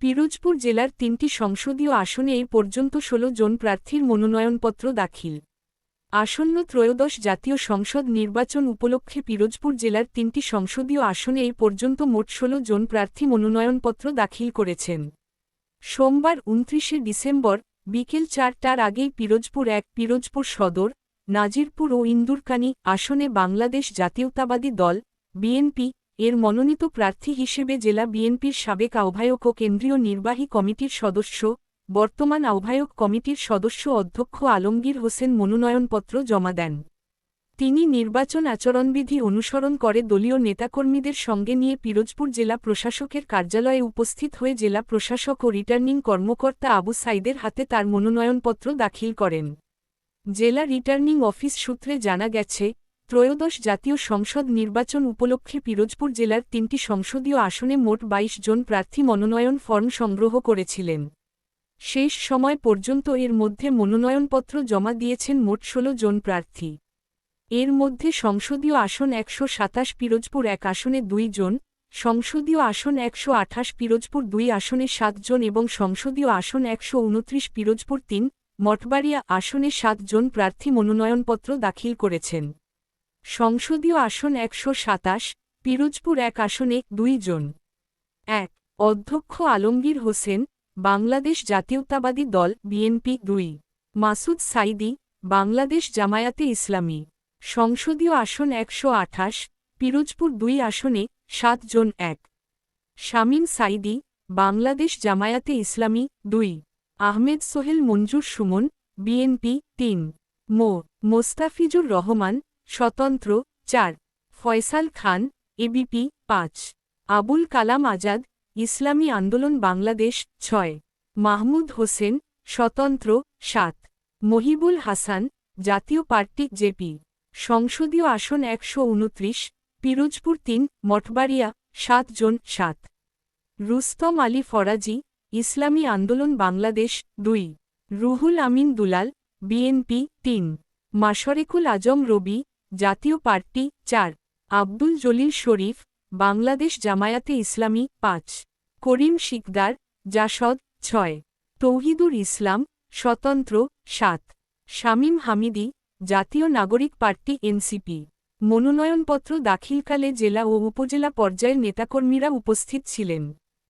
পিরোজপুর জেলার ৩টি সংসদীয় আসনে এই পর্যন্ত ১৬ জন প্রার্থীর মনোনয়নপত্র দাখিল। আসন্ন ত্রয়োদশ জাতীয় সংসদ নির্বাচন উপলক্ষে পিরোজপুর জেলার ৩টি সংসদীয় আসনে এই পর্যন্ত মোট ১৬ জন প্রার্থী মনোনয়নপত্র দাখিল করেছেন। সোমবার ২৯শে ডিসেম্বর বিকেল ৪টার আগেই পিরোজপুর ১, পিরোজপুর সদর, নাজিরপুর ও ইন্দুরকানী আসনে বাংলাদেশ জাতীয়তাবাদী দল বিএনপি এর মনোনীত প্রার্থী হিসেবে জেলা বিএনপির সাবেক আহ্বায়ক ও কেন্দ্রীয় নির্বাহী কমিটির সদস্য, বর্তমান আহ্বায়ক কমিটির সদস্য অধ্যক্ষ আলমগীর হোসেন মনোনয়নপত্র জমা দেন। তিনি নির্বাচন আচরণবিধি অনুসরণ করে দলীয় নেতাকর্মীদের সঙ্গে নিয়ে পিরোজপুর জেলা প্রশাসকের কার্যালয়ে উপস্থিত হয়ে জেলা প্রশাসক ও রিটার্নিং কর্মকর্তা আবু সাইদের হাতে তার মনোনয়নপত্র দাখিল করেন। জেলা রিটার্নিং অফিস সূত্রে জানা গেছে, ত্রয়োদশ জাতীয় সংসদ নির্বাচন উপলক্ষে পিরোজপুর জেলার ৩টি সংসদীয় আসনে মোট ২২ জন প্রার্থী মনোনয়ন ফর্ম সংগ্রহ করেছিলেন। শেষ সময় পর্যন্ত এর মধ্যে মনোনয়নপত্র জমা দিয়েছেন মোট ১৬ জন প্রার্থী। এর মধ্যে সংসদীয় আসন ১২৭ পিরোজপুর ১ আসনে ২ জন, সংসদীয় আসন ১২৮ পিরোজপুর ২ আসনে ৭ জন এবং সংসদীয় আসন ১২৯ পিরোজপুর ৩, মঠবাড়িয়া আসনে ৭ জন প্রার্থী মনোনয়নপত্র দাখিল করেছেন। সংসদীয় আসন ১২৭, পিরোজপুর ১ আসনে ২ জন। ১. অধ্যক্ষ আলমগীর হোসেন, বাংলাদেশ জাতীয়তাবাদী দল বিএনপি ২. মাসুদ সাইদি, বাংলাদেশ জামায়াতে ইসলামী। সংসদীয় আসন ১২৮, পিরোজপুর ২ আসনে ৭ জন। ১. শামীম সাইদি, বাংলাদেশ জামায়াতে ইসলামী ২. আহমেদ সোহেল মঞ্জুর সুমন, বিএনপি ৩. মোস্তাফিজুর রহমান, স্বতন্ত্র ৪. ফয়সাল খান, এবিপি ৫. আবুল কালাম আজাদ, ইসলামী আন্দোলন বাংলাদেশ ৬. মাহমুদ হোসেন, স্বতন্ত্র ৭. মহিবুল হাসান, জাতীয় পার্টি জেপি। সংসদীয় আসন ১২৯, পিরোজপুর ৩, মঠবাড়িয়া ৭ জন। ৭. রুস্তম আলী ফরাজি, ইসলামী আন্দোলন বাংলাদেশ ২. রুহুল আমিন দুলাল, বিএনপি ৩. মাশরেকুল আজম রবি, জাতীয় পার্টি ৪. আব্দুল জলিল শরীফ, বাংলাদেশ জামায়াতে ইসলামী ৫. করিম শিকদার, জাসদ ৬. তৌহিদুর ইসলাম, স্বতন্ত্র ৭. শামীম হামিদি, জাতীয় নাগরিক পার্টি এনসিপি। মনোনয়নপত্র দাখিলকালে জেলা ও উপজেলা পর্যায়ের নেতাকর্মীরা উপস্থিত ছিলেন।